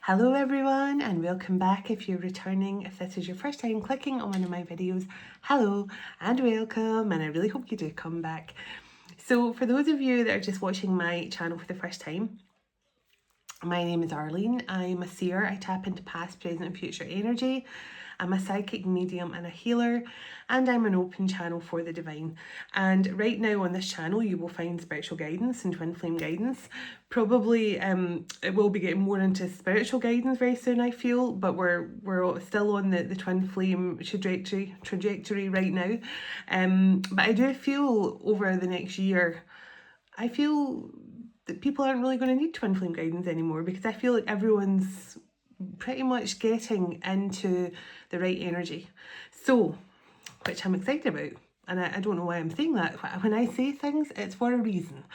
Hello everyone and welcome back. If you're returning, if this is your first time clicking on one of my videos, hello and welcome, and I really hope you do come back. So for those of you that are just watching my channel for the first time, my name is Arlene. I'm a seer. I tap into past, present and future energy. I'm a psychic medium and a healer, and I'm an open channel for the divine. And right now on this channel you will find spiritual guidance and twin flame guidance. Probably it will be getting more into spiritual guidance very soon, I feel, but we're still on the twin flame trajectory right now. But I do feel over the next year, I feel that people aren't really going to need twin flame guidance anymore, because I feel like everyone's pretty much getting into the right energy. So, which I'm excited about. And I don't know why I'm saying that. When I say things, it's for a reason.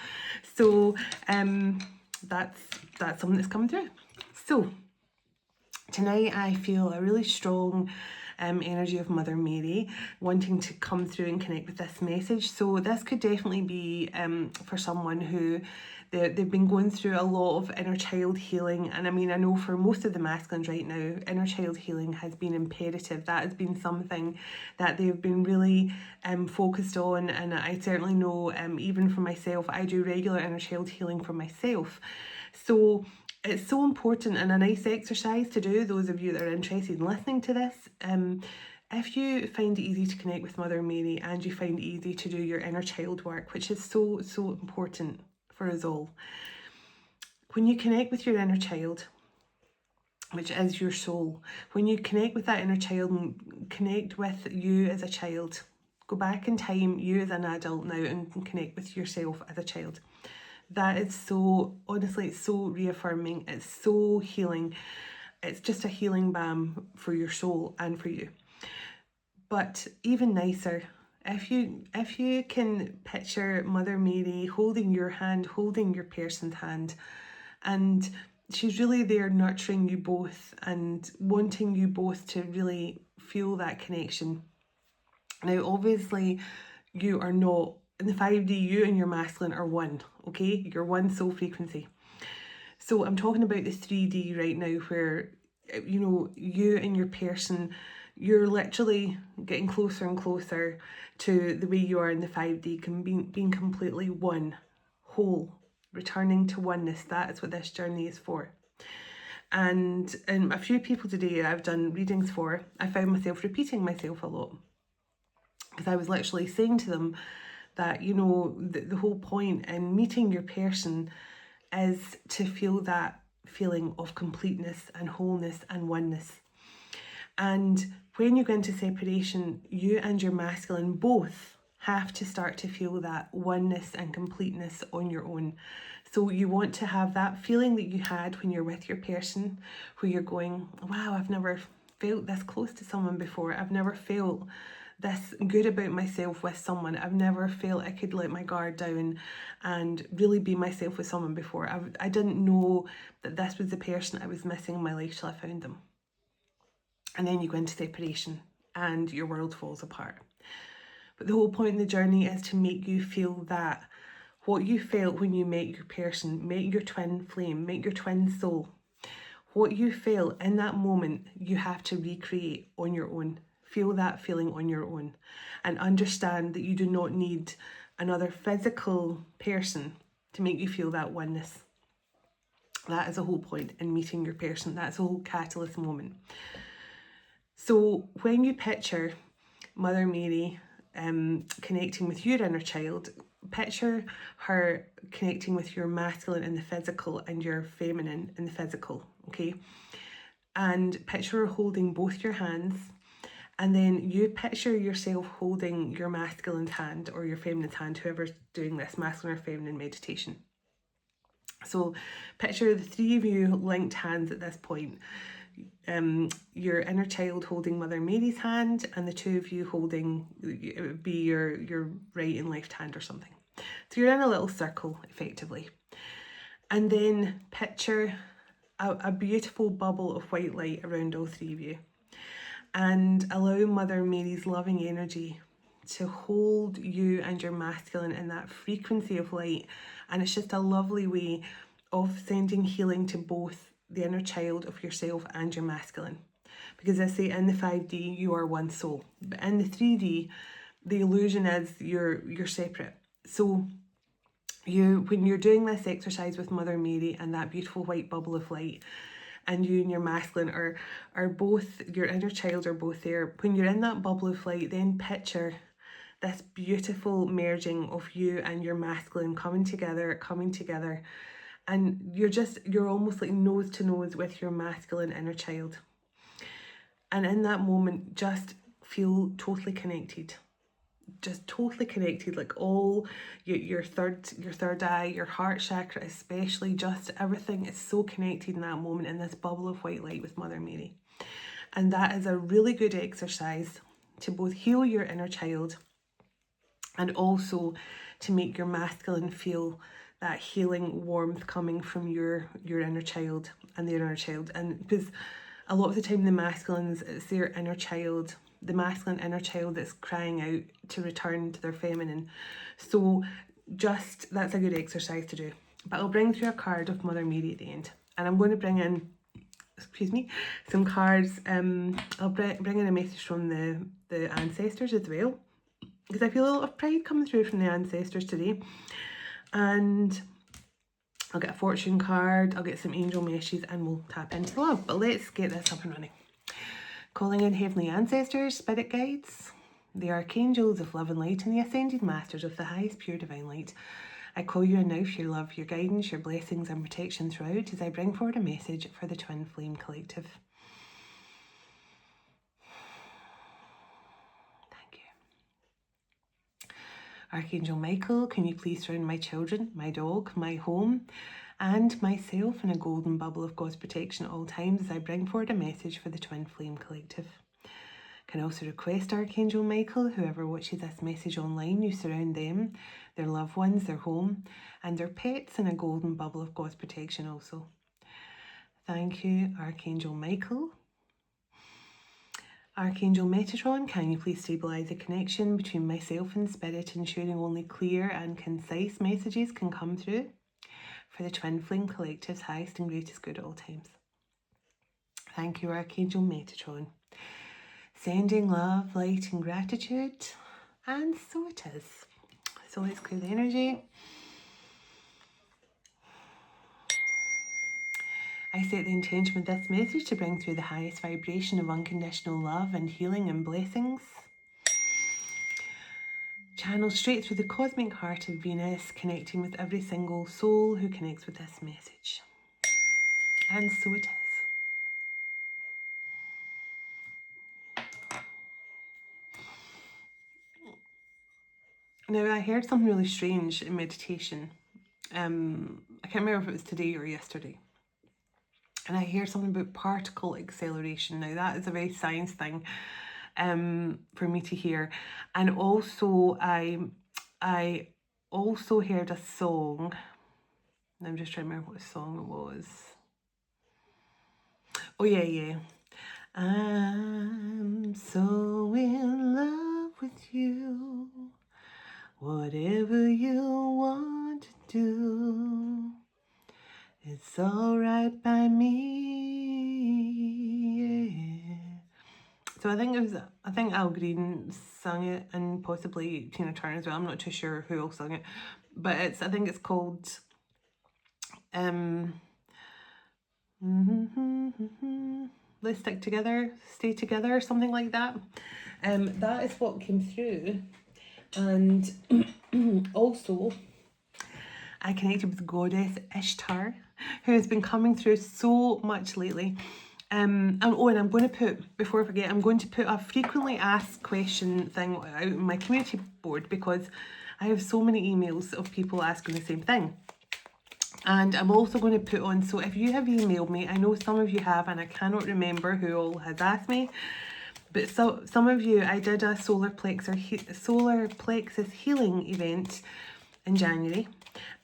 So, that's something that's coming through. So, tonight I feel a really strong energy of Mother Mary wanting to come through and connect with this message. So this could definitely be for someone who they've been going through a lot of inner child healing. And I mean, I know for most of the masculines right now, inner child healing has been imperative. That has been something that they've been really focused on. And I certainly know, even for myself, I do regular inner child healing for myself. So it's so important and a nice exercise to do, those of you that are interested in listening to this. If you find it easy to connect with Mother Mary and you find it easy to do your inner child work, which is so important for us all. When you connect with your inner child, which is your soul, when you connect with that inner child and connect with you as a child, go back in time, you as an adult now, and connect with yourself as a child. That is so, honestly, it's so reaffirming, it's so healing. It's just a healing balm for your soul and for you. But even nicer, if you can picture Mother Mary holding your hand, holding your person's hand, and she's really there nurturing you both and wanting you both to really feel that connection. Now, obviously, you are not, in the 5D, you and your masculine are one, okay? You're one soul frequency. So I'm talking about the 3D right now, where, you know, you and your person, you're literally getting closer and closer to the way you are in the 5D, being completely one, whole, returning to oneness. That is what this journey is for. And a few people today I've done readings for, I found myself repeating myself a lot, because I was literally saying to them that, you know, the whole point in meeting your person is to feel that feeling of completeness and wholeness and oneness. And when you go into separation, you and your masculine both have to start to feel that oneness and completeness on your own. So you want to have that feeling that you had when you're with your person, where you're going, wow, I've never felt this close to someone before. I've never felt this good about myself with someone. I've never felt I could let my guard down and really be myself with someone before. I didn't know that this was the person I was missing in my life till I found them. And then you go into separation and your world falls apart. But the whole point in the journey is to make you feel that what you felt when you met your person, met your twin flame, met your twin soul, what you felt in that moment, you have to recreate on your own. Feel that feeling on your own and understand that you do not need another physical person to make you feel that oneness. That is the whole point in meeting your person. That's the whole catalyst moment. So when you picture Mother Mary connecting with your inner child, picture her connecting with your masculine in the physical and your feminine in the physical, okay? And picture her holding both your hands, and then you picture yourself holding your masculine's hand or your feminine's hand, whoever's doing this masculine or feminine meditation. So picture the three of you linked hands at this point. Your inner child holding Mother Mary's hand, and the two of you holding, it would be your right and left hand or something. So you're in a little circle effectively. And then picture a beautiful bubble of white light around all three of you, and allow Mother Mary's loving energy to hold you and your masculine in that frequency of light. And it's just a lovely way of sending healing to both the inner child of yourself and your masculine. Because I say in the 5D, you are one soul. But in the 3D, the illusion is you're separate. So when you're doing this exercise with Mother Mary and that beautiful white bubble of light, and you and your masculine are both, your inner child are both there. When you're in that bubble of light, then picture this beautiful merging of you and your masculine coming together, and you're almost like nose to nose with your masculine inner child. And in that moment, just feel totally connected. Just totally connected, like all your third eye, your heart chakra especially, just everything is so connected in that moment in this bubble of white light with Mother Mary. And that is a really good exercise to both heal your inner child and also to make your masculine feel that healing warmth coming from your inner child and their inner child. And because a lot of the time the masculines, it's their inner child, the masculine inner child that's crying out to return to their feminine. So just, that's a good exercise to do. But I'll bring through a card of Mother Mary at the end. And I'm going to bring in, some cards. I'll bring in a message from the ancestors as well, because I feel a lot of pride coming through from the ancestors today. And I'll get a fortune card, I'll get some angel messages, and we'll tap into love. But let's get this up and running. Calling in heavenly ancestors, spirit guides, the archangels of love and light, and the ascended masters of the highest pure divine light. I call you in now for your love, your guidance, your blessings and protection throughout as I bring forward a message for the Twin Flame Collective. Thank you. Archangel Michael, can you please surround my children, my dog, my home, and myself in a golden bubble of God's protection at all times as I bring forward a message for the Twin Flame Collective. Can also request Archangel Michael, whoever watches this message online, you surround them, their loved ones, their home, and their pets in a golden bubble of God's protection also. Thank you, Archangel Michael. Archangel Metatron, can you please stabilise the connection between myself and Spirit, ensuring only clear and concise messages can come through for the Twin Flame Collective's highest and greatest good at all times. Thank you, Archangel Metatron. Sending love, light and gratitude, and so it is. So let's clear the energy. I set the intention with this message to bring through the highest vibration of unconditional love and healing and blessings. Channel straight through the cosmic heart of Venus, connecting with every single soul who connects with this message. And so it is. Now, I heard something really strange in meditation. I can't remember if it was today or yesterday. And I hear something about particle acceleration. Now, that is a very science thing for me to hear. And also, I also heard a song. I'm just trying to remember what song it was. Oh, yeah. I'm so in love with you. Whatever you want to do, it's all right by me. Yeah. So I think Al Green sang it, and possibly Tina Turner as well. I'm not too sure who else sang it, but I think it's called Let's Stick Together, Stay Together, something like that. That is what came through. And also I connected with Goddess Ishtar, who has been coming through so much lately. And I'm going to put, before I forget, I'm going to put a frequently asked question thing out on my community board, because I have so many emails of people asking the same thing. And I'm also going to put on, so if you have emailed me, I know some of you have, and I cannot remember who all has asked me, but so some of you, I did a solar plexus healing event in January,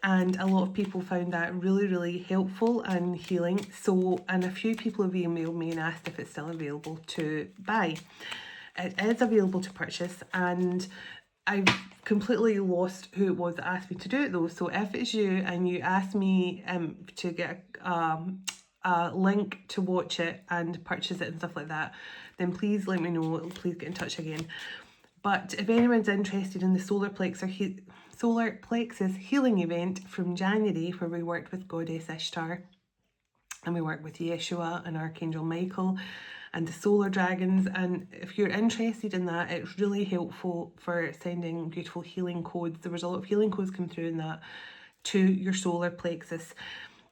and a lot of people found that really, really helpful and healing. So, and a few people have emailed me and asked if it's still available to buy. It is available to purchase, and I've completely lost who it was that asked me to do it though. So if it's you and you ask me to get a a link to watch it and purchase it and stuff like that, then please let me know. Please get in touch again. But if anyone's interested in the solar plexus healing event from January, where we worked with Goddess Ishtar and we worked with Yeshua and Archangel Michael and the solar dragons, and if you're interested in that, it's really helpful for sending beautiful healing codes. There was a lot of healing codes come through in that to your solar plexus.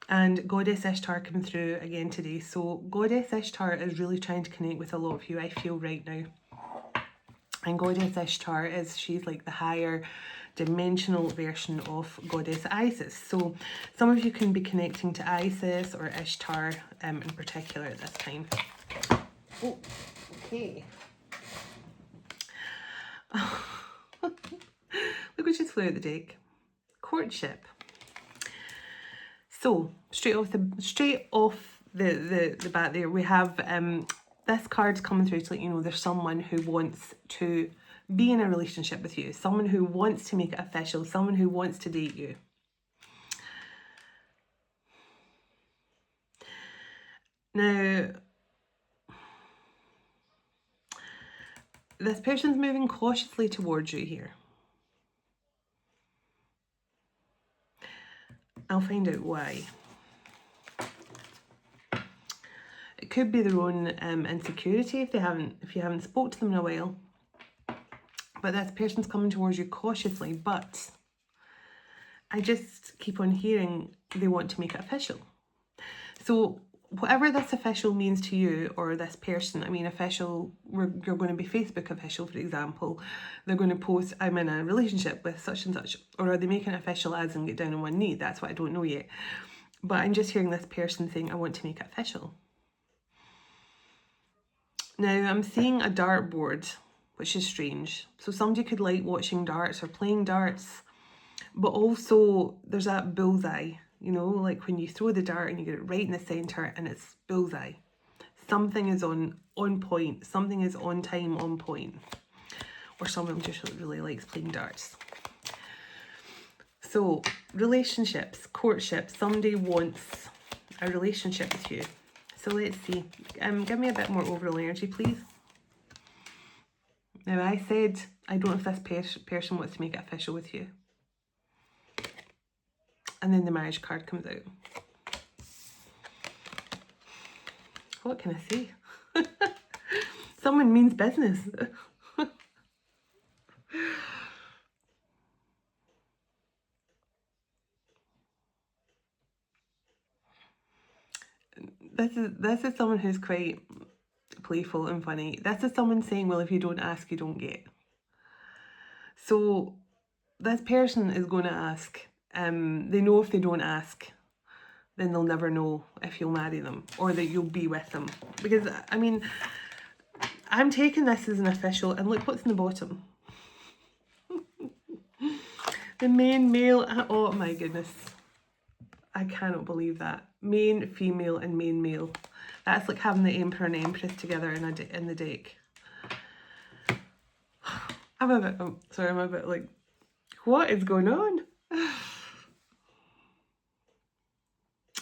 And Goddess Ishtar came through again today. So Goddess Ishtar is really trying to connect with a lot of you, I feel, right now. And Goddess Ishtar she's like the higher dimensional version of Goddess Isis. So some of you can be connecting to Isis or Ishtar in particular at this time. Oh, okay. Look what just flew out the deck. Courtship. So straight off the bat there, we have this card's coming through to let you know there's someone who wants to be in a relationship with you, someone who wants to make it official, someone who wants to date you. Now, this person's moving cautiously towards you here. I'll find out why. It could be their own insecurity if you haven't spoke to them in a while. But this person's coming towards you cautiously, but I just keep on hearing they want to make it official. So whatever this official means to you or this person, I mean official, you're going to be Facebook official, for example. They're going to post, I'm in a relationship with such and such. Or are they making it official as in get down on one knee? That's what I don't know yet. But I'm just hearing this person saying, I want to make it official. Now I'm seeing a dartboard, which is strange. So somebody could like watching darts or playing darts, but also there's that bullseye, you know, like when you throw the dart and you get it right in the centre and it's bullseye. Something is on point, something is on time, on point. Or someone just really likes playing darts. So relationships, courtship, somebody wants a relationship with you. So let's see, give me a bit more overall energy, please. Now I said, I don't know if this person wants to make it official with you. And then the marriage card comes out. What can I say? Someone means business. This is someone who's quite playful and funny. This is someone saying, well, if you don't ask, you don't get. So this person is going to ask. They know if they don't ask, then they'll never know if you'll marry them or that you'll be with them. Because, I mean, I'm taking this as an official, and look what's in the bottom. The main male, oh my goodness. I cannot believe that. Main female and main male. That's like having the emperor and empress together in the deck. I'm a bit like, what is going on?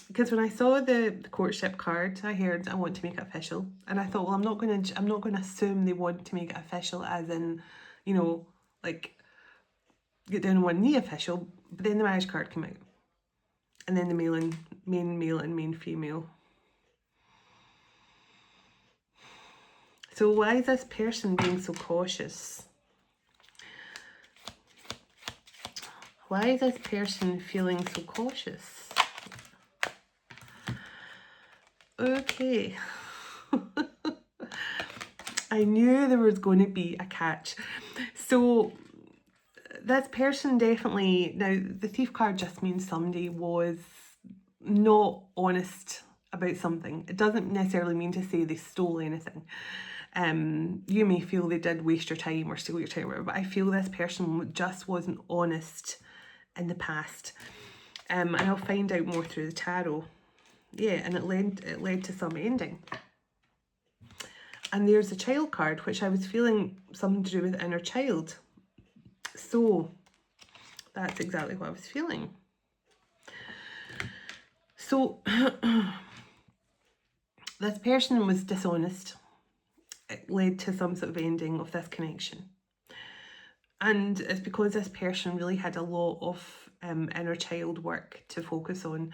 Because when I saw the courtship card, I heard I want to make it official, and I thought, well, I'm not going to assume they want to make it official, as in, you know, like get down on one knee official. But then the marriage card came out, and then the main male and main female. So why is this person being so cautious? Why is this person feeling so cautious? Okay. I knew there was going to be a catch. So this person definitely, now the thief card just means somebody was not honest about something. It doesn't necessarily mean to say they stole anything. You may feel they did waste your time or steal your time or whatever, but I feel this person just wasn't honest in the past. And I'll find out more through the tarot. Yeah, and it led to some ending. And there's a child card, which I was feeling something to do with inner child. So that's exactly what I was feeling. So this person was dishonest. It led to some sort of ending of this connection. And it's because this person really had a lot of inner child work to focus on.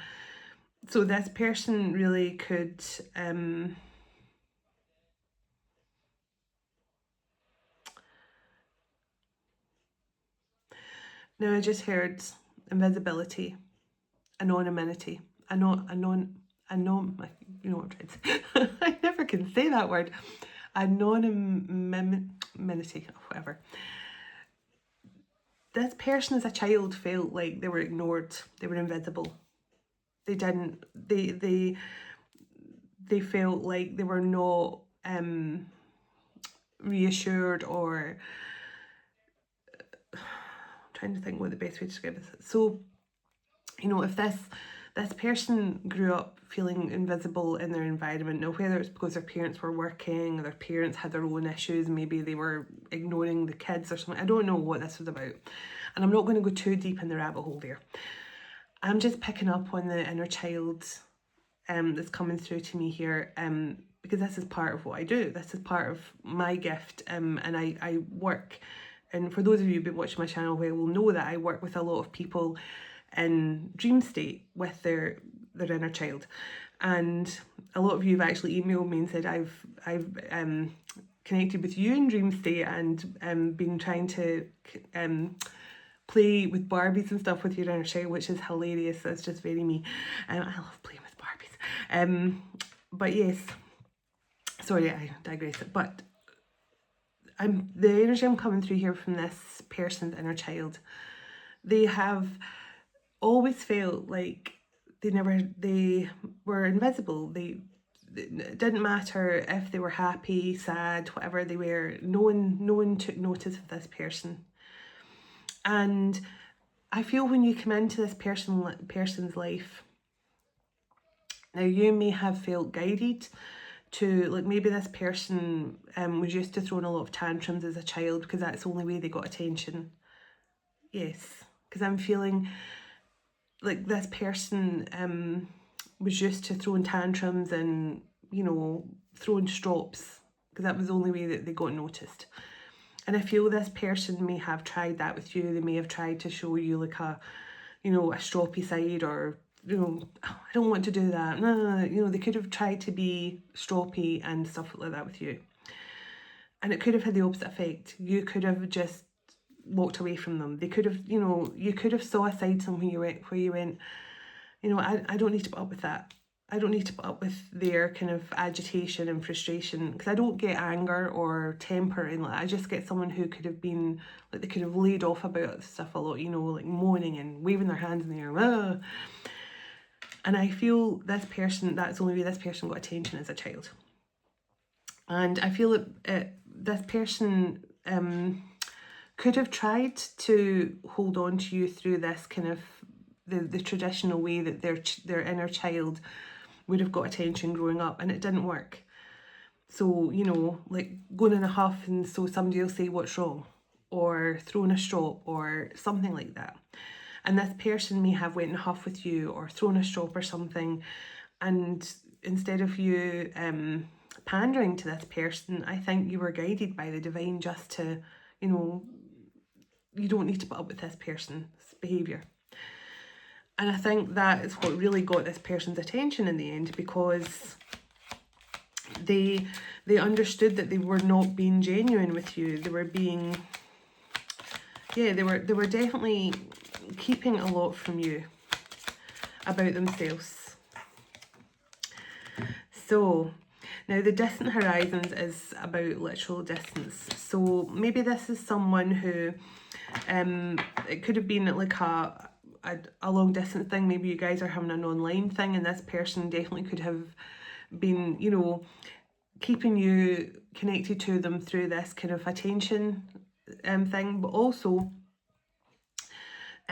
So this person really could now I just heard invisibility, anonymity, you know what I'm trying to say. I never can say that word. Anonymity, whatever. This person as a child felt like they were ignored, they were invisible. They felt like they were not reassured, or I'm trying to think what the best way to describe this is. So, you know, if this person grew up feeling invisible in their environment, now whether it's because their parents were working or their parents had their own issues, maybe they were ignoring the kids or something, I don't know what this was about. And I'm not going to go too deep in the rabbit hole there. I'm just picking up on the inner child that's coming through to me here, because this is part of what I do. This is part of my gift, and I work, and for those of you who've been watching my channel well will know that I work with a lot of people in dream state with their inner child. And a lot of you have actually emailed me and said I've connected with you in dream state and been trying to play with Barbies and stuff with your inner child, which is hilarious. That's just very me. I love playing with Barbies. But yes, sorry, I digress. But the energy I'm coming through here from this person's inner child, they have always felt like they were invisible. It didn't matter if they were happy, sad, whatever they were. No one took notice of this person. And I feel when you come into this person's life, now you may have felt guided to, like, maybe this person was used to throwing a lot of tantrums as a child because that's the only way they got attention. Yes, because I'm feeling like this person was used to throwing tantrums and, you know, throwing strops because that was the only way that they got noticed. And I feel this person may have tried that with you. They may have tried to show you like a, you know, a stroppy side, or, you know, oh, I don't want to do that. No, you know, they could have tried to be stroppy and stuff like that with you. And it could have had the opposite effect. You could have just walked away from them. They could have, you know, you could have saw a side to them where you went, you know, I don't need to put up with that. I don't need to put up with their kind of agitation and frustration, because I don't get anger or temper, and like, I just get someone who could have been like, they could have laid off about stuff a lot, you know, like moaning and waving their hands in the air. Ah. And I feel this person, that's the only way this person got attention as a child. And I feel that this person could have tried to hold on to you through this kind of the traditional way that their inner child would have got attention growing up, and it didn't work. So, you know, like going in a huff and so somebody will say what's wrong, or throwing a strop or something like that. And this person may have went in a huff with you or thrown a strop or something, and instead of you pandering to this person, I think you were guided by the divine just to, you know, you don't need to put up with this person's behaviour. And I think that is what really got this person's attention in the end, because they understood that they were not being genuine with you. They were being, yeah, they were definitely keeping a lot from you about themselves. So now the distant horizons is about literal distance. So maybe this is someone who it could have been like a long distance thing. Maybe you guys are having an online thing, and this person definitely could have been, you know, keeping you connected to them through this kind of attention thing. But also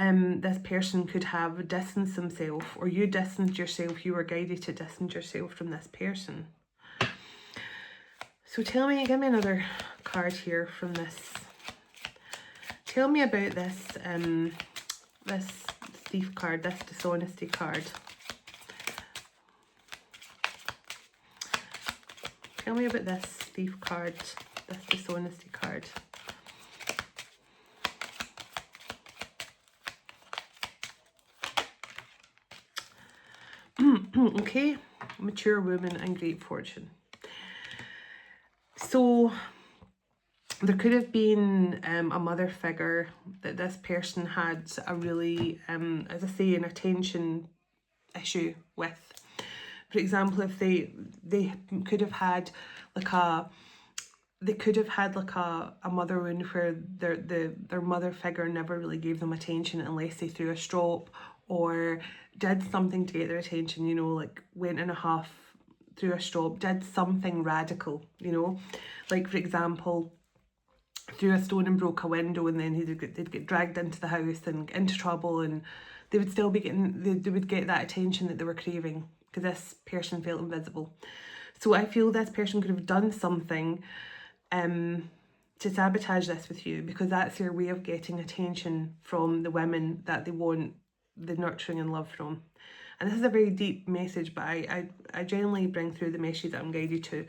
this person could have distanced themselves, or you distanced yourself, you were guided to distance yourself from this person. So tell me, give me another card here from this. Tell me about this this thief card, this dishonesty card. Tell me about this thief card, this dishonesty card. Okay, mature woman and great fortune. So there could have been a mother figure that this person had a really, as I say, an attention issue with. For example, if they could have had like a mother wound where their mother figure never really gave them attention unless they threw a strop or did something to get their attention, you know, like went in a huff, threw a strop, did something radical, you know, like for example, threw a stone and broke a window, and then they'd get dragged into the house and into trouble, and they would still be getting, they would get that attention that they were craving because this person felt invisible. So I feel this person could have done something to sabotage this with you, because that's their way of getting attention from the women that they want the nurturing and love from. And this is a very deep message, but I generally bring through the message that I'm guided to.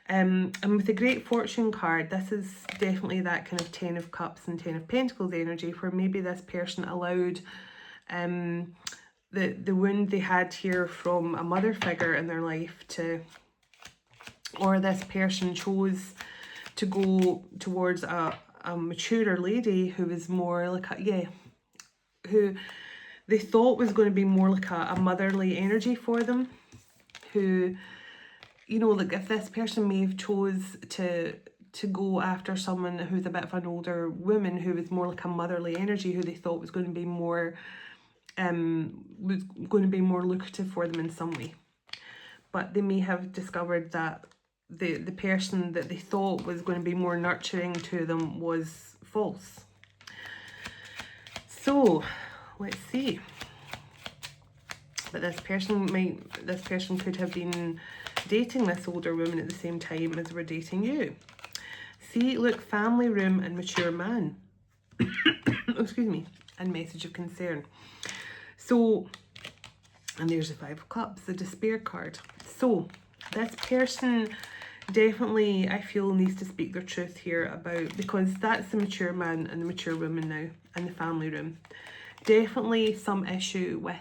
And with the Great Fortune card, this is definitely that kind of 10 of Cups and 10 of Pentacles energy, where maybe this person allowed the wound they had here from a mother figure in their life to, or this person chose to go towards a maturer lady who was more like who they thought was going to be more like a motherly energy for them, who, you know, like if this person may have chose to go after someone who's a bit of an older woman who was more like a motherly energy, who they thought was going to be more lucrative for them in some way. But they may have discovered that the person that they thought was going to be more nurturing to them was false. So let's see. But this person could have been dating this older woman at the same time as we're dating you. See, look, family room and mature man. Excuse me. And message of concern. So, and there's the 5 of Cups, the despair card. So this person definitely, I feel, needs to speak their truth here about, because that's the mature man and the mature woman now in the family room. Definitely some issue with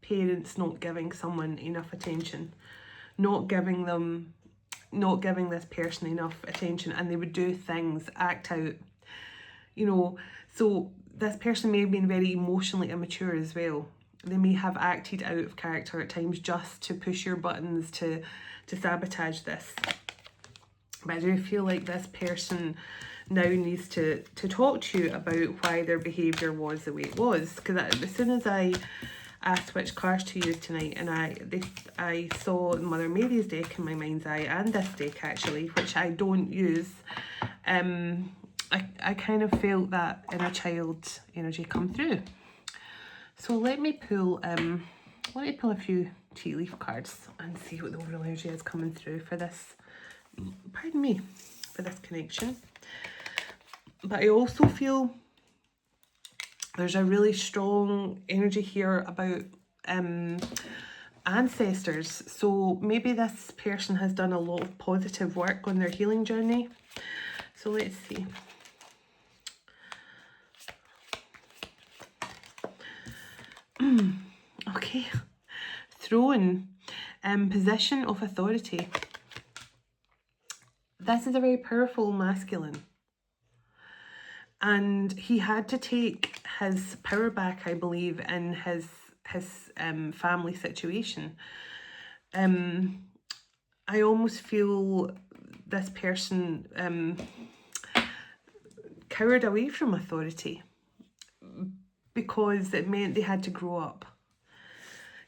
parents not giving someone enough attention, not giving this person enough attention, and they would do things, act out, you know. So this person may have been very emotionally immature as well. They may have acted out of character at times just to push your buttons to sabotage this. But I do feel like this person now needs to talk to you about why their behaviour was the way it was. Because as soon as I asked which cards to use tonight, and I saw Mother Mary's deck in my mind's eye, and this deck actually, which I don't use, I kind of felt that inner child energy come through. So let me pull a few tea leaf cards and see what the overall energy is coming through for this, pardon me, for this connection. But I also feel there's a really strong energy here about ancestors. So maybe this person has done a lot of positive work on their healing journey. So let's see. Okay, throne, position of authority. This is a very powerful masculine, and he had to take his power back, I believe, in his family situation. I almost feel this person cowered away from authority because it meant they had to grow up.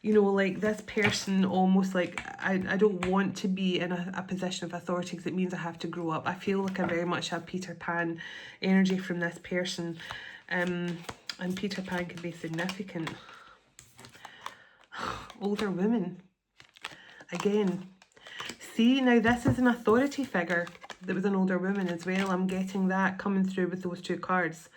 You know, like this person almost like, I don't want to be in a position of authority because it means I have to grow up. I feel like I very much have Peter Pan energy from this person. And Peter Pan can be significant. Older women. Again. See, now this is an authority figure that was an older woman as well. I'm getting that coming through with those two cards.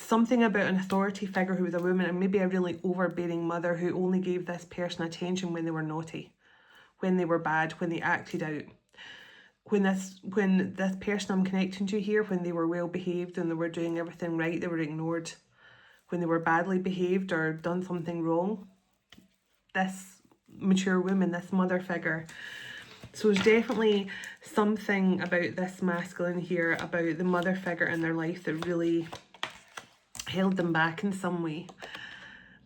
Something about an authority figure who was a woman, and maybe a really overbearing mother who only gave this person attention when they were naughty, when they were bad, when they acted out. when this person I'm connecting to here, when they were well behaved and they were doing everything right, they were ignored. When they were badly behaved or done something wrong, this mature woman, this mother figure. So there's definitely something about this masculine here, about the mother figure in their life that really held them back in some way.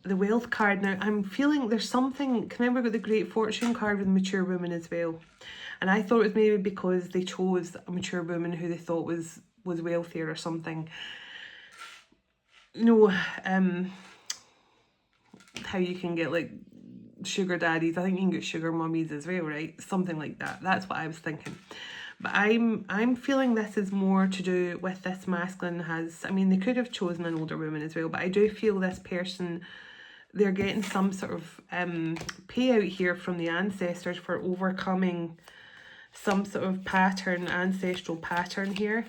The wealth card, now I'm feeling there's something, can I remember got the great fortune card with mature women as well. And I thought it was maybe because they chose a mature woman who they thought was wealthier or something. You know, how you can get like sugar daddies. I think you can get sugar mummies as well, right? Something like that. That's what I was thinking. But I'm feeling this is more to do with this masculine has, I mean, they could have chosen an older woman as well, but I do feel this person, they're getting some sort of payout here from the ancestors for overcoming some sort of pattern, ancestral pattern here,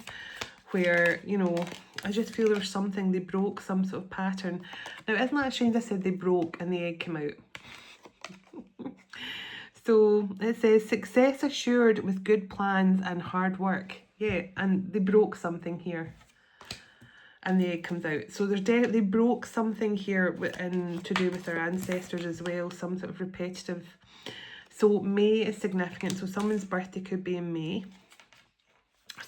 where, you know, I just feel there's something, they broke some sort of pattern. Now, isn't that strange? I said they broke and the egg came out. So it says success assured with good plans and hard work. Yeah, and they broke something here. And the egg comes out. So there's they broke something here to do with their ancestors as well, some sort of repetitive. So May is significant. So someone's birthday could be in May.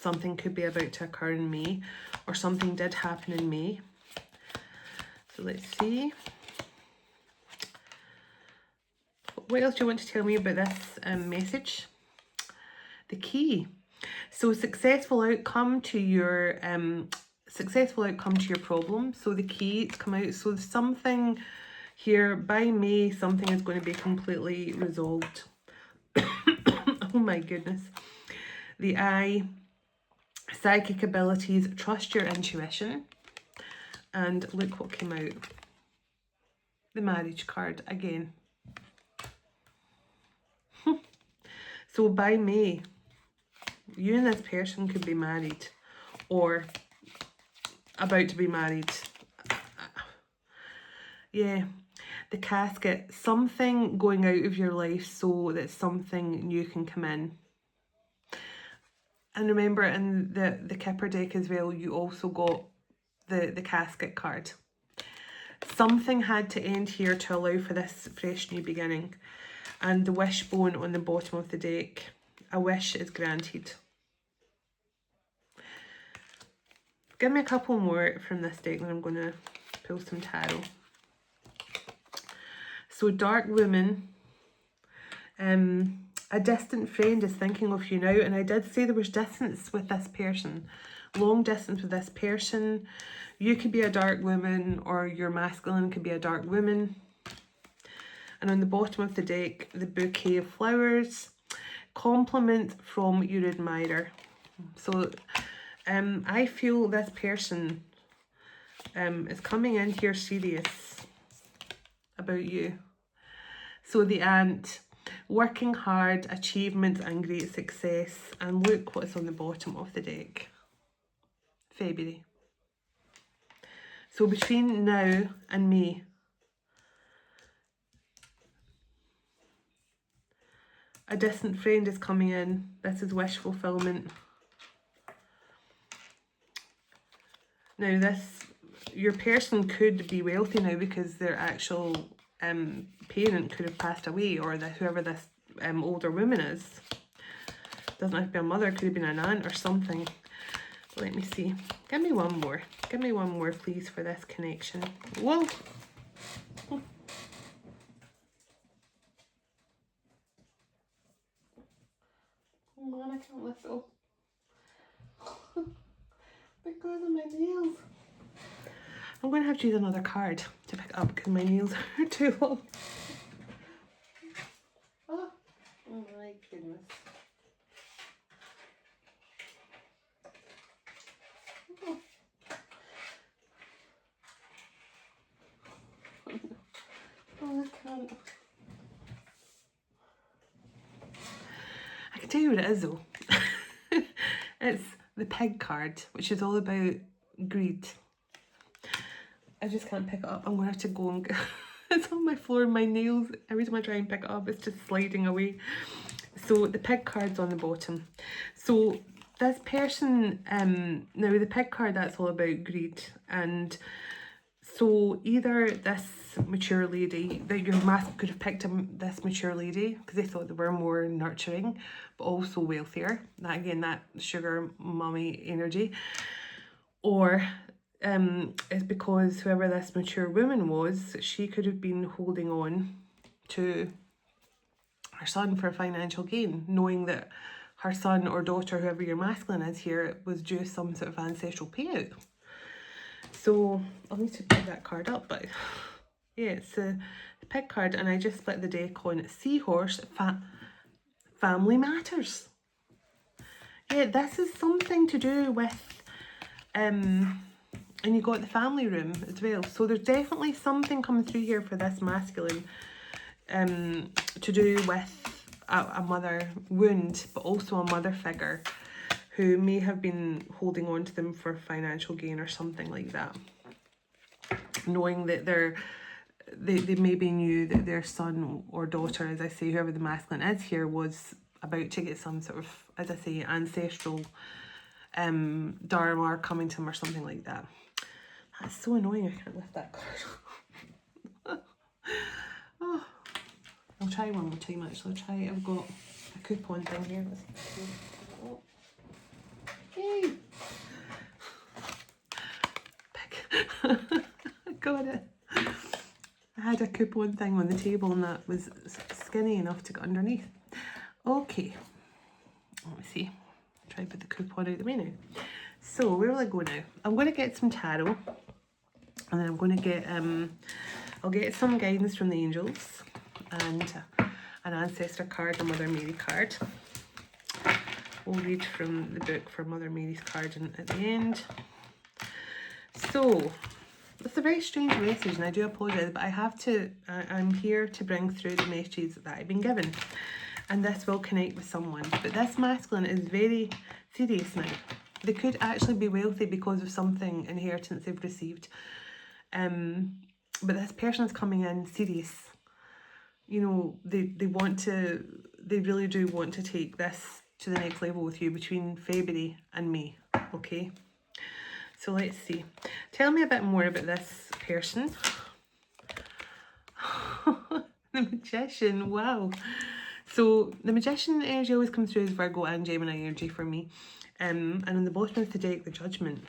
Something could be about to occur in May, or something did happen in May. So let's see. What else do you want to tell me about this message? The key. So successful outcome to your problem. So the key, it's come out. So something here by May, something is going to be completely resolved. Oh my goodness. The eye, psychic abilities, trust your intuition. And look what came out. The marriage card again. So by May, you and this person could be married or about to be married. Yeah, the casket, something going out of your life so that something new can come in. And remember, in the Kipper deck as well, you also got the casket card. Something had to end here to allow for this fresh new beginning. And the wishbone on the bottom of the deck. A wish is granted. Give me a couple more from this deck and I'm going to pull some tarot. So dark woman. A distant friend is thinking of you now. And I did say there was distance with this person. Long distance with this person. You could be a dark woman or your masculine could be a dark woman. And on the bottom of the deck, the bouquet of flowers, compliment from your admirer. So I feel this person is coming in here serious about you. So the ant, working hard, achievement and great success. And look what's on the bottom of the deck. February. So between now and May, a distant friend is coming in. This is wish fulfillment. Now this, your person could be wealthy now because their actual parent could have passed away, or whoever this older woman is. Doesn't have to be a mother, could have been an aunt or something. Let me see. Give me one more. Give me one more, please, for this connection. Whoa. Oh man, I can't lift it up. Because of my nails. I'm going to have to use another card to pick it up because my nails are too long. Oh my goodness. Oh. Oh, I can't. I can tell you what it is though. It's the pig card, which is all about greed. I just can't pick it up. I'm going to have to go and it's on my floor and my nails, every time I try and pick it up, it's just sliding away. So the pig card's on the bottom. So this person, now the pig card, that's all about greed. And so either this mature lady, that your masculine could have picked this mature lady because they thought they were more nurturing, but also wealthier. That again, that sugar mummy energy. Or it's because whoever this mature woman was, she could have been holding on to her son for financial gain, knowing that her son or daughter, whoever your masculine is here, was due some sort of ancestral payout. So I'll need to pick that card up, but yeah, it's the pig card, and I just split the deck on seahorse, family matters. Yeah, this is something to do with, and you got the family room as well. So there's definitely something coming through here for this masculine, to do with a mother wound, but also a mother figure who may have been holding on to them for financial gain or something like that, knowing that they maybe knew that their son or daughter, as I say, whoever the masculine is here, was about to get some sort of, as I say, ancestral dharma coming to them or something like that. That's so annoying, I can't lift that card. Oh, I'll try one more time actually. I've got a coupon thing here. Oh. Yay! I got it. I had a coupon thing on the table and that was skinny enough to get underneath. Okay, let me see. Try to put the coupon out the way now. So where will I go now? I'm going to get some tarot, and then I'm going to get I'll get some guidance from the angels and an ancestor card, a Mother Mary card. We'll read from the book for Mother Mary's card at the end. So it's a very strange message, and I do apologise, but I'm here to bring through the messages that I've been given, and this will connect with someone. But this masculine is very serious now. They could actually be wealthy because of something inheritance they've received, but this person is coming in serious. You know, they really do want to take this to the next level with you between February and May. Okay, so let's see. Tell me a bit more about this person. The Magician, wow. So the Magician energy always comes through as Virgo and Gemini energy for me. And on the bottom of the deck, the Judgment.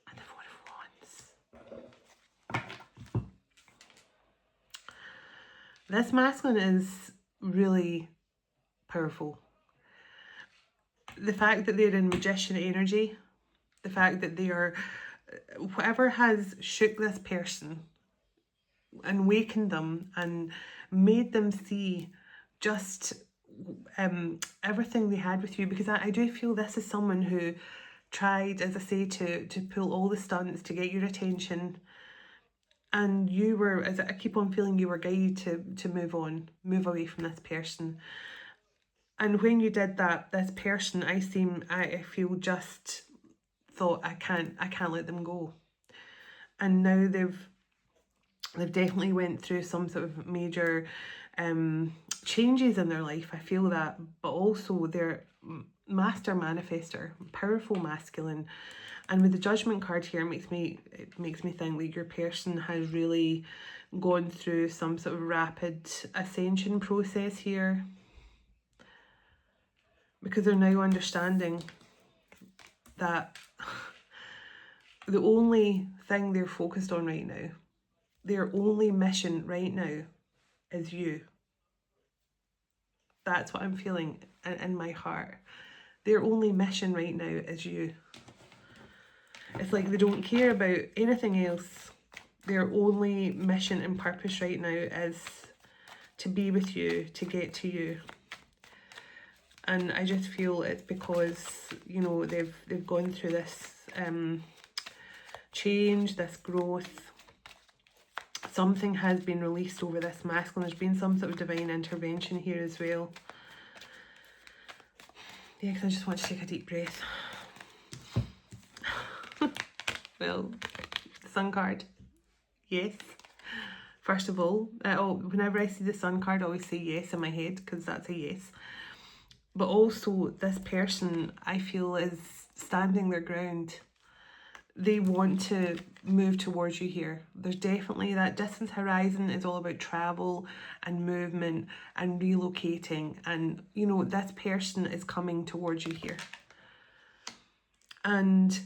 And the Four of Wands. This masculine is really powerful. The fact that they're in Magician energy, the fact that they are, whatever has shook this person and wakened them and made them see just everything they had with you, because I do feel this is someone who tried, as I say, to pull all the stunts to get your attention, and you were, as I keep on feeling, you were guided to move on, move away from this person. And when you did that, this person, I feel just thought, I can't let them go. And now they've definitely went through some sort of major changes in their life. I feel that, but also they're master manifester, powerful masculine. And with the Judgment card here, it makes me think like your person has really gone through some sort of rapid ascension process here, because they're now understanding that the only thing they're focused on right now, their only mission right now, is you. That's what I'm feeling in my heart. Their only mission right now is you. It's like they don't care about anything else. Their only mission and purpose right now is to be with you, to get to you. And I just feel it's because, you know, they've gone through this change, this growth. Something has been released over this masculine. There's been some sort of divine intervention here as well. Yeah, because I just want to take a deep breath. Well, the Sun card. Yes. first of all. Whenever I see the Sun card, I always say yes in my head, because that's a yes. But also, this person, I feel, is standing their ground. They want to move towards you here. There's definitely that distance horizon is all about travel and movement and relocating. And, you know, this person is coming towards you here. And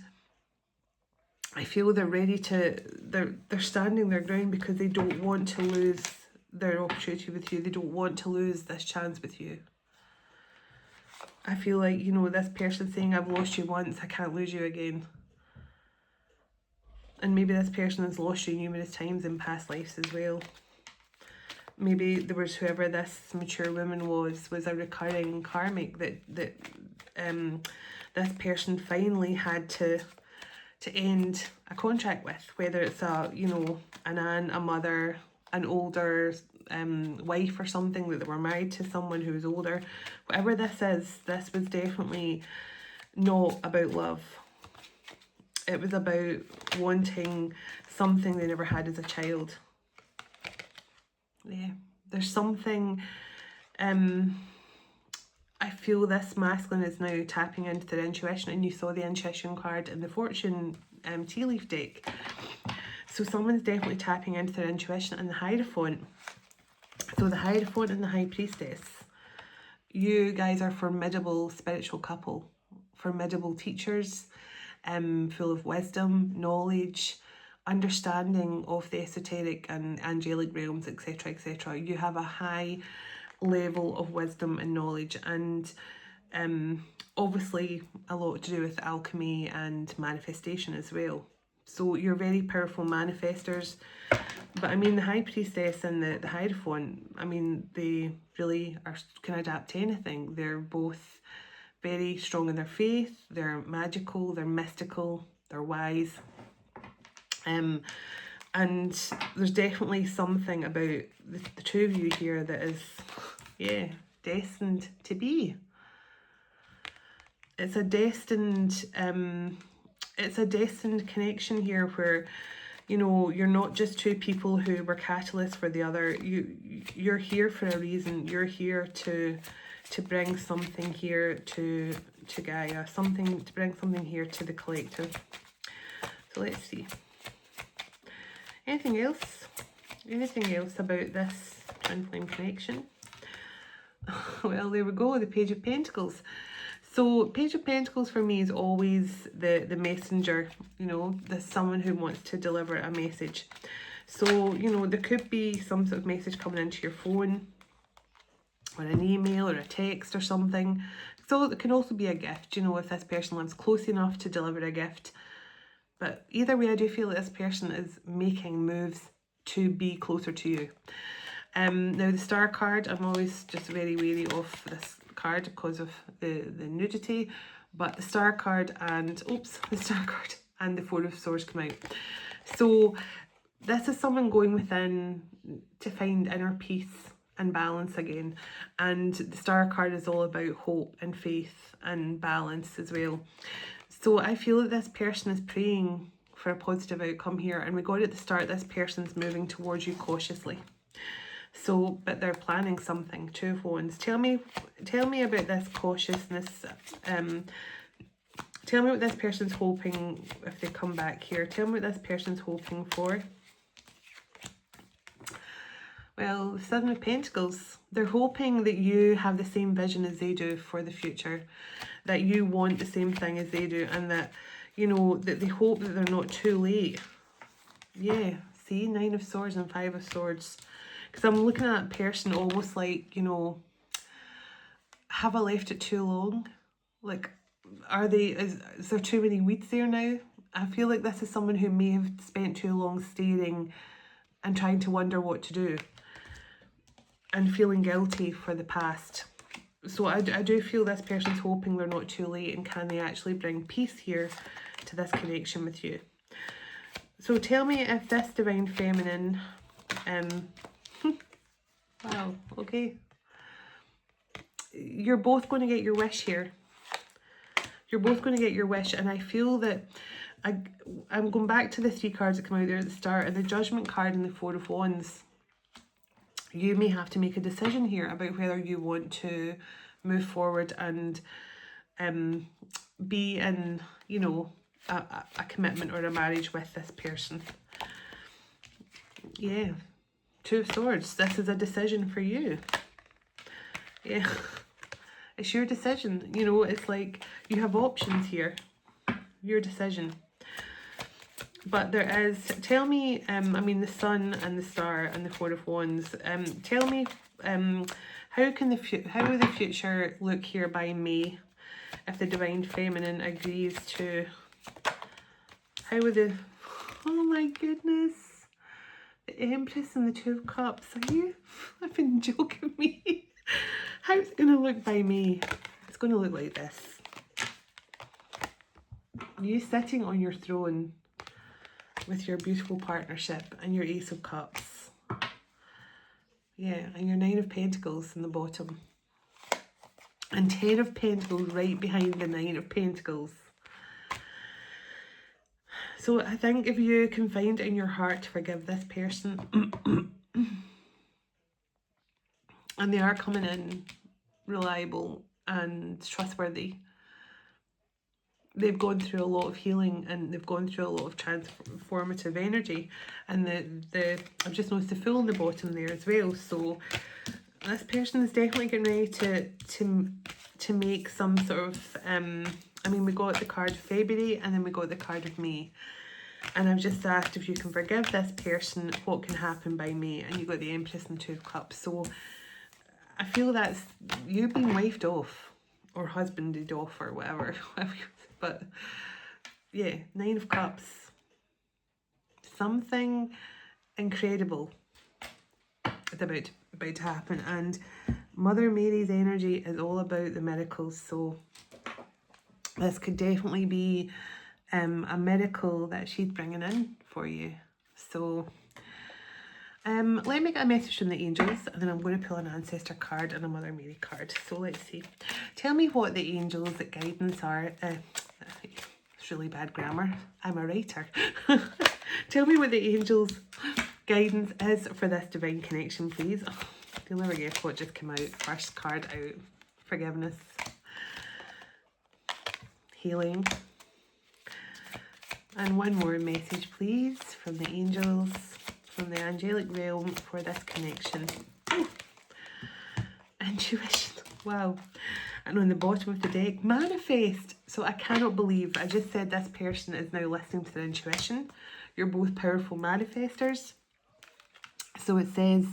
I feel they're ready to, they're standing their ground because they don't want to lose their opportunity with you. They don't want to lose this chance with you. I feel like, you know, this person saying, I've lost you once, I can't lose you again. And maybe this person has lost you numerous times in past lives as well. Maybe there was, whoever this mature woman was a recurring karmic that this person finally had to end a contract with, whether it's a, you know, an aunt, a mother, an older wife or something, that they were married to someone who was older. Whatever this is, this was definitely not about love. It was about wanting something they never had as a child. Yeah, there's something, I feel this masculine is now tapping into their intuition, and you saw the intuition card in the fortune tea leaf deck. So someone's definitely tapping into their intuition. And the Hierophant. So the Hierophant and the High Priestess. You guys are a formidable spiritual couple. Formidable teachers. Full of wisdom, knowledge, understanding of the esoteric and angelic realms, etc., etc. You have a high level of wisdom and knowledge, and obviously a lot to do with alchemy and manifestation as well. So you're very powerful manifestors. But I mean, the High Priestess and the Hierophant, I mean, they really can adapt to anything. They're both very strong in their faith, they're magical, they're mystical, they're wise. And there's definitely something about the two of you here that is, yeah, destined to be. It's a destined connection here where, you know, you're not just two people who were catalysts for the other. You're here for a reason. You're here to bring something here to Gaia, to bring something here to the collective. So let's see. Anything else? Anything else about this twin flame connection? Well, there we go, the Page of Pentacles. So Page of Pentacles for me is always the messenger, you know, someone who wants to deliver a message. So, you know, there could be some sort of message coming into your phone, or an email or a text or something. So it can also be a gift, you know, if this person lives close enough to deliver a gift. But either way, I do feel that this person is making moves to be closer to you. Now the Star card, I'm always just very wary of this card because of the nudity. But the Star card and, the Star card and the Four of Swords come out. So this is someone going within to find inner peace and balance again. And the Star card is all about hope and faith and balance as well. So I feel that this person is praying for a positive outcome here. And we got at the start, this person's moving towards you cautiously. So, but they're planning something. Two of Wands. Tell me about this cautiousness. Tell me what this person's hoping if they come back here. Tell me what this person's hoping for. Well, the Seven of Pentacles. They're hoping that you have the same vision as they do for the future. That you want the same thing as they do. And that, you know, that they hope that they're not too late. Yeah, see? Nine of Swords and Five of Swords. Because I'm looking at that person almost like, you know, have I left it too long? Like, is there too many weeds there now? I feel like this is someone who may have spent too long staring and trying to wonder what to do. And feeling guilty for the past. So I do feel this person's hoping they're not too late, and can they actually bring peace here to this connection with you. So tell me if this Divine Feminine, wow, okay. You're both going to get your wish here. You're both going to get your wish, and I feel that I'm going back to the three cards that come out there at the start, and the Judgment card and the Four of Wands. you may have to make a decision here about whether you want to move forward and be in, you know, a commitment or a marriage with this person. Yeah, Two of Swords. This is a decision for you. Yeah, it's your decision. You know, it's like you have options here. Your decision. But there is, tell me, I mean, the Sun and the Star and the Four of Wands. Tell me, how will the future look here by May, if the Divine Feminine agrees to? How would the? Oh my goodness, the Empress and the Two of Cups. Are you flipping joking me? How's it gonna look by May? It's gonna look like this. You sitting on your throne with your beautiful partnership and your Ace of Cups. Yeah, and your Nine of Pentacles in the bottom. And 10 of Pentacles right behind the Nine of Pentacles. So I think if you can find in your heart to forgive this person, and they are coming in reliable and trustworthy, they've gone through a lot of healing and they've gone through a lot of transformative energy, and I've just noticed the Fool in the bottom there as well. So this person is definitely getting ready to make some sort of I mean, we got the card of February and then we got the card of May, and I've just asked if you can forgive this person, what can happen by May, and you got the Empress and Two of Cups. So I feel that's you being wifed off or husbanded off or whatever. But yeah, Nine of Cups. Something incredible is about to happen, and Mother Mary's energy is all about the miracles. So this could definitely be a miracle that she's bringing in for you. So let me get a message from the angels, and then I'm going to pull an Ancestor card and a Mother Mary card. So let's see. Tell me what the angels' guidance are. It's really bad grammar. I'm a writer. Tell me what the angels' guidance is for this divine connection, please. Oh, you'll never guess what just came out. First card out. Forgiveness. Healing. And one more message, please, from the angels, from the angelic realm for this connection. Oh, intuition. Wow. And on the bottom of the deck, manifest. So I cannot believe I just said this person is now listening to their intuition. You're both powerful manifestors. So it says,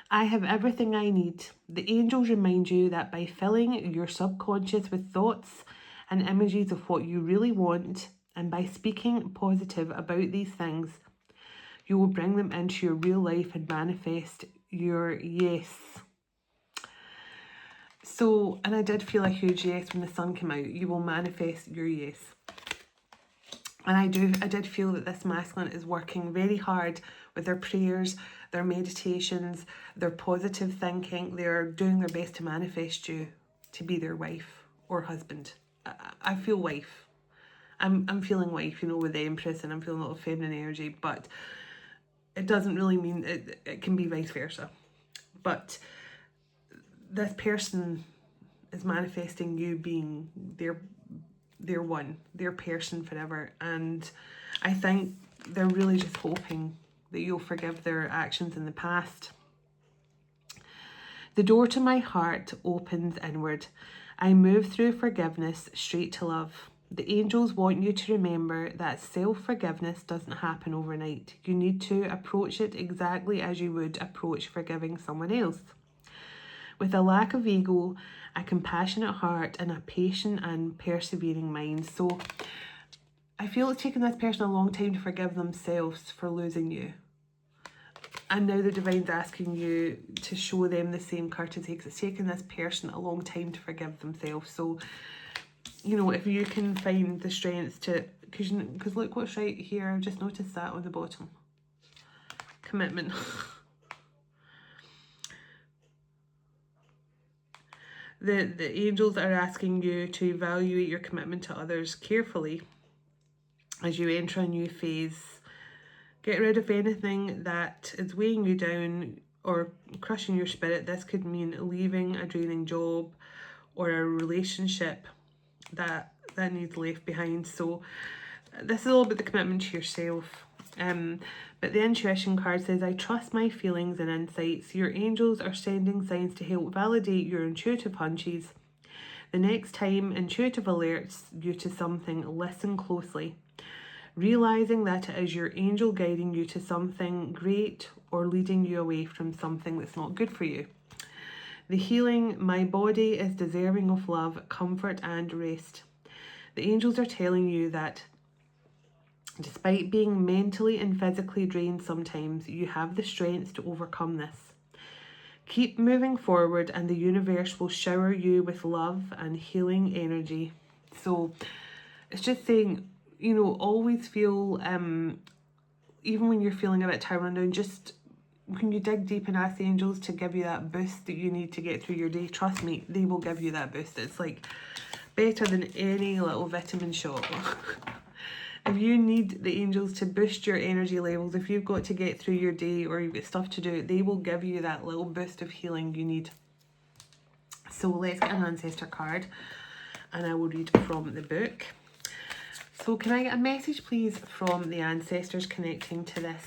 I have everything I need. The angels remind you that by filling your subconscious with thoughts and images of what you really want, and by speaking positive about these things, you will bring them into your real life and manifest your yes. So, and I did feel a huge yes when the sun came out. You will manifest your yes. And I did feel that this masculine is working very hard with their prayers, their meditations, their positive thinking. They're doing their best to manifest you to be their wife or husband. I feel wife. I'm feeling wife, you know, with the Empress, and I'm feeling a lot of feminine energy, but it doesn't really mean it can be vice versa. But this person is manifesting you being their one, their person forever. And I think they're really just hoping that you'll forgive their actions in the past. The door to my heart opens inward. I move through forgiveness straight to love. The angels want you to remember that self-forgiveness doesn't happen overnight. You need to approach it exactly as you would approach forgiving someone else. With a lack of ego, a compassionate heart, and a patient and persevering mind. So I feel it's taken this person a long time to forgive themselves for losing you. And now the Divine's asking you to show them the same courtesy, because it's taken this person a long time to forgive themselves. So, you know, if you can find the strength to, because look what's right here, I've just noticed that on the bottom. Commitment. The angels are asking you to evaluate your commitment to others carefully as you enter a new phase. Get rid of anything that is weighing you down or crushing your spirit. This could mean leaving a draining job or a relationship that needs left behind. So this is all about the commitment to yourself. But the intuition card says, I trust my feelings and insights. Your angels are sending signs to help validate your intuitive hunches. The next time intuitive alerts you to something, listen closely, realizing that it is your angel guiding you to something great or leading you away from something that's not good for you. The healing, my body is deserving of love, comfort and rest. The angels are telling you that despite being mentally and physically drained sometimes, you have the strength to overcome this. Keep moving forward and the universe will shower you with love and healing energy. So it's just saying, you know, always feel, even when you're feeling a bit tired and down, just when you dig deep and ask the angels to give you that boost that you need to get through your day, trust me, they will give you that boost. It's like better than any little vitamin shot. If you need the angels to boost your energy levels, if you've got to get through your day or you've got stuff to do, they will give you that little boost of healing you need. So let's get an ancestor card and I will read from the book. So can I get a message please from the ancestors connecting to this?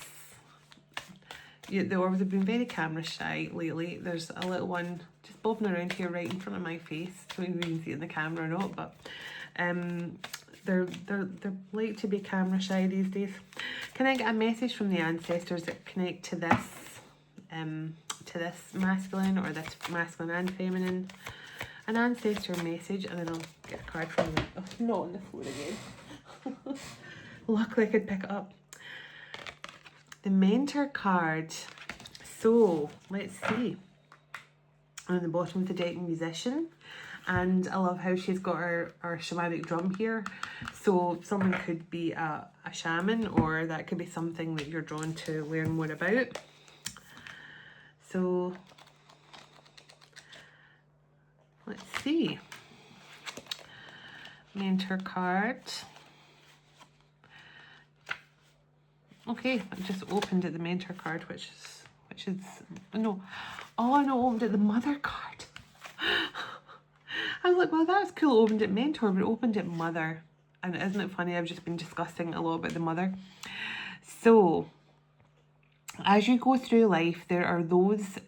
They always have been very camera shy lately. There's a little one just bobbing around here right in front of my face. I don't know if you can see it in the camera or not, but they're like to be camera shy these days. Can I get a message from the ancestors that connect to this masculine or this masculine and feminine? An ancestor message, and then I'll get a card from them. Oh, not on the floor again. Luckily I could pick it up. The mentor card. So let's see. On the bottom of the deck, musician. And I love how she's got our shamanic drum here. So someone could be a shaman, or that could be something that you're drawn to learn more about. So let's see. Mentor card. Okay, I just opened it, the mentor card, which is no. Oh no, opened it, the mother card. I was like, well, that's cool, opened it mentor, but opened it mother. And isn't it funny, I've just been discussing a lot about the mother. So, as you go through life, there are those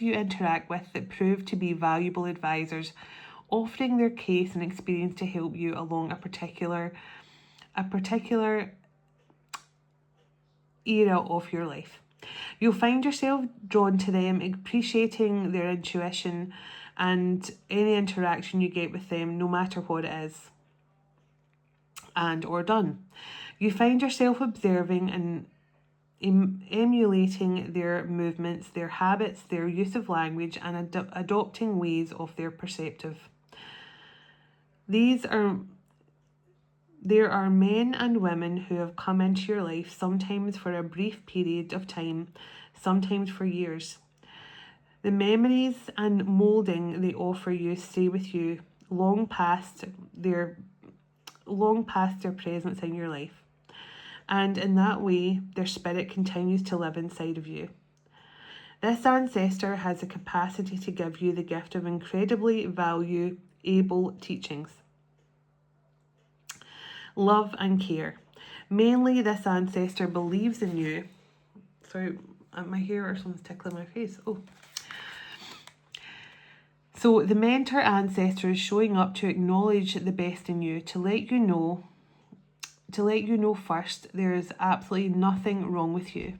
you interact with that prove to be valuable advisors, offering their case and experience to help you along a particular era of your life. You'll find yourself drawn to them, appreciating their intuition and any interaction you get with them, no matter what it is and or done. You find yourself observing and emulating their movements, their habits, their use of language, and adopting ways of their perceptive. There are men and women who have come into your life, sometimes for a brief period of time, sometimes for years. The memories and moulding they offer you stay with you long past their presence in your life. And in that way, their spirit continues to live inside of you. This ancestor has the capacity to give you the gift of incredibly valuable teachings, love and care. Mainly, this ancestor believes in you. Sorry, my hair or something's tickling my face. Oh. So the mentor ancestor is showing up to acknowledge the best in you, to let you know first there is absolutely nothing wrong with you.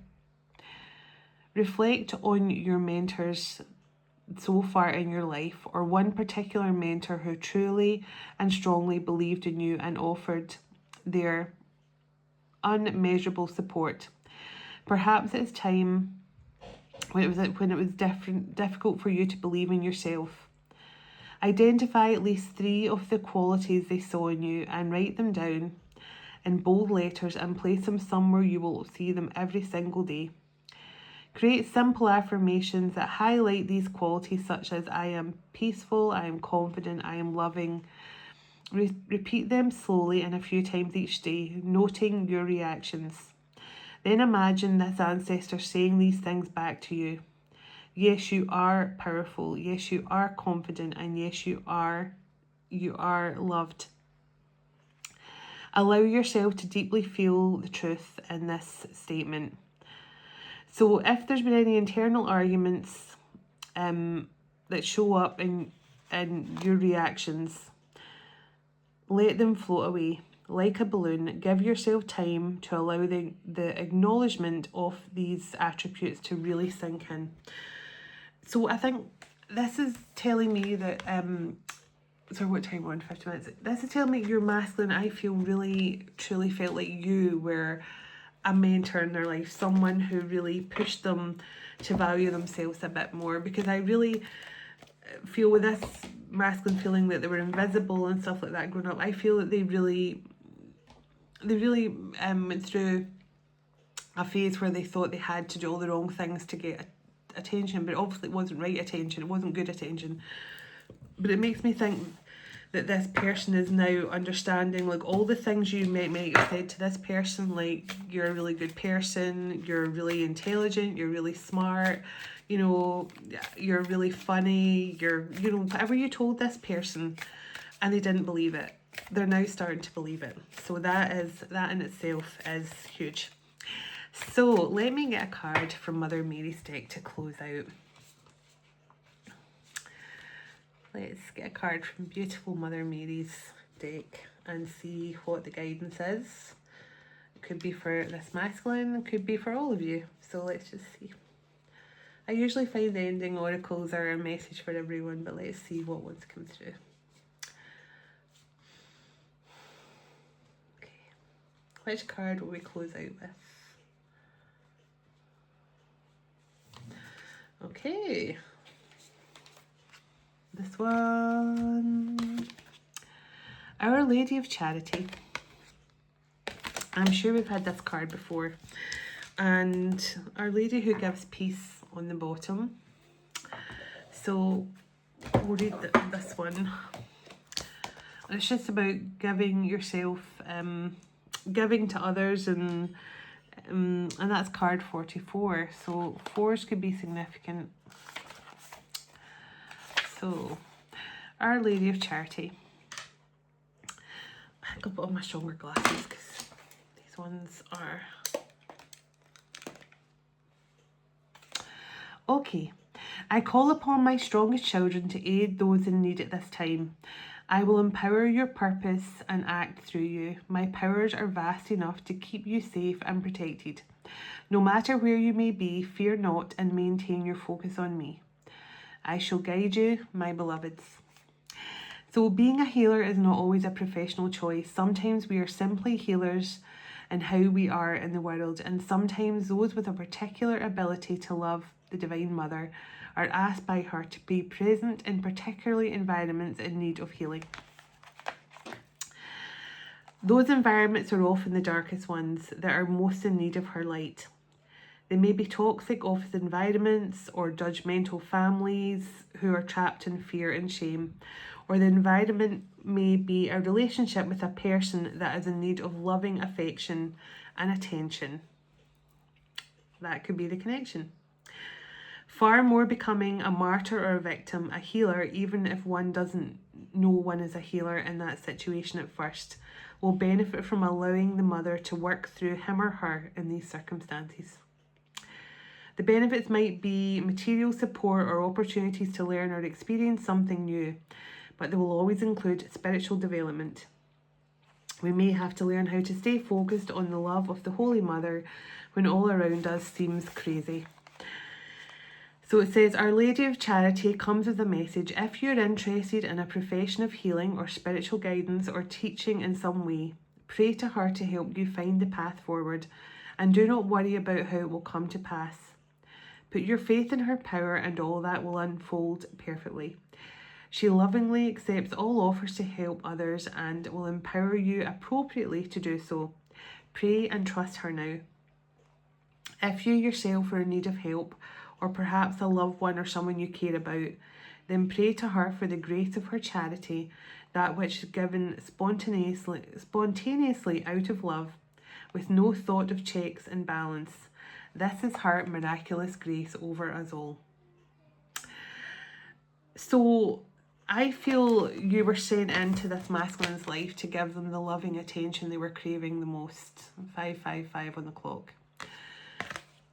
Reflect on your mentors so far in your life, or one particular mentor who truly and strongly believed in you and offered their unmeasurable support. Perhaps it's time when it was difficult for you to believe in yourself. Identify at least 3 of the qualities they saw in you and write them down in bold letters and place them somewhere you will see them every single day. Create simple affirmations that highlight these qualities, such as I am peaceful, I am confident, I am loving. Repeat them slowly and a few times each day, noting your reactions. Then imagine this ancestor saying these things back to you. Yes, you are powerful. Yes, you are confident. And yes, you are loved. Allow yourself to deeply feel the truth in this statement. So if there's been any internal arguments that show up in your reactions, let them float away like a balloon. Give yourself time to allow the acknowledgement of these attributes to really sink in. So I think this is telling me that, so what time on 50 minutes? This is telling me you're masculine. I feel really, truly felt like you were a mentor in their life, someone who really pushed them to value themselves a bit more, because I really feel with this masculine feeling that they were invisible and stuff like that growing up, I feel that they really went through a phase where they thought they had to do all the wrong things to get attention, but obviously it wasn't right attention, it wasn't good attention. But it makes me think that this person is now understanding, like, all the things you might have said to this person, like, you're a really good person, you're really intelligent, you're really smart, you know, you're really funny, you're, you know, whatever you told this person, and they didn't believe it, they're now starting to believe it. So that in itself is huge. So let me get a card from Mother Mary's deck to close out. Let's get a card from beautiful Mother Mary's deck and see what the guidance is. It could be for this masculine, it could be for all of you. So let's just see. I usually find the ending oracles are a message for everyone, but let's see what ones come through. Okay. Which card will we close out with? Okay. This one, Our Lady of Charity. I'm sure we've had this card before. And Our Lady who gives peace on the bottom. So we'll read this one. It's just about giving yourself, giving to others, and that's card 44. So 4s could be significant. So, Our Lady of Charity. I think I'll put on my stronger glasses because these ones are... Okay. I call upon my strongest children to aid those in need at this time. I will empower your purpose and act through you. My powers are vast enough to keep you safe and protected. No matter where you may be, fear not and maintain your focus on me. I shall guide you, my beloveds. So being a healer is not always a professional choice. Sometimes we are simply healers in how we are in the world, and sometimes those with a particular ability to love the Divine Mother are asked by her to be present in particularly environments in need of healing. Those environments are often the darkest ones that are most in need of her light. They may be toxic office environments or judgmental families who are trapped in fear and shame, or the environment may be a relationship with a person that is in need of loving affection and attention. That could be the connection. Far more becoming a martyr or a victim, a healer, even if one doesn't know one is a healer in that situation at first, will benefit from allowing the mother to work through him or her in these circumstances. The benefits might be material support or opportunities to learn or experience something new, but they will always include spiritual development. We may have to learn how to stay focused on the love of the Holy Mother when all around us seems crazy. So it says, Our Lady of Charity comes with a message. If you're interested in a profession of healing or spiritual guidance or teaching in some way, pray to her to help you find the path forward, and do not worry about how it will come to pass. Put your faith in her power and all that will unfold perfectly. She lovingly accepts all offers to help others and will empower you appropriately to do so. Pray and trust her now. If you yourself are in need of help, or perhaps a loved one or someone you care about, then pray to her for the grace of her charity, that which is given spontaneously out of love, with no thought of checks and balance. This is her miraculous grace over us all. So I feel you were sent into this masculine's life to give them the loving attention they were craving the most. 555 on the clock.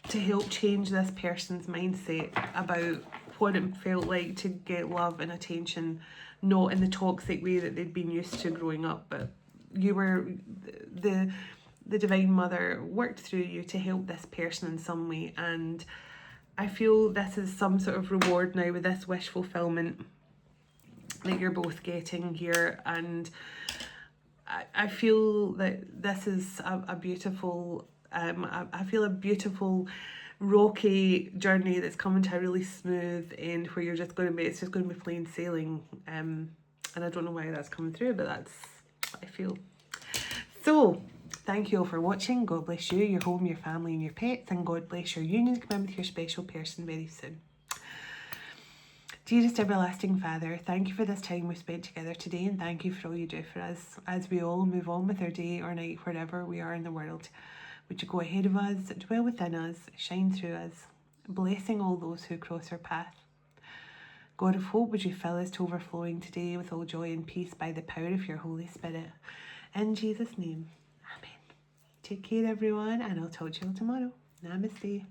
To help change this person's mindset about what it felt like to get love and attention, not in the toxic way that they'd been used to growing up, but you were the Divine Mother worked through you to help this person in some way. And I feel this is some sort of reward now with this wish fulfillment that you're both getting here. And I feel that this is a beautiful, I feel a beautiful rocky journey that's coming to a really smooth end where you're just going to be, it's just going to be plain sailing. And I don't know why that's coming through, but that's what I feel. So thank you all for watching. God bless you, your home, your family and your pets, and God bless your union. Come in with your special person very soon. Dearest everlasting Father, thank you for this time we've spent together today, and thank you for all you do for us as we all move on with our day or night wherever we are in the world. Would you go ahead of us, dwell within us, shine through us, blessing all those who cross our path. God of hope, would you fill us to overflowing today with all joy and peace by the power of your Holy Spirit. In Jesus' name, amen. Take care everyone, and I'll talk to you all tomorrow. Namaste.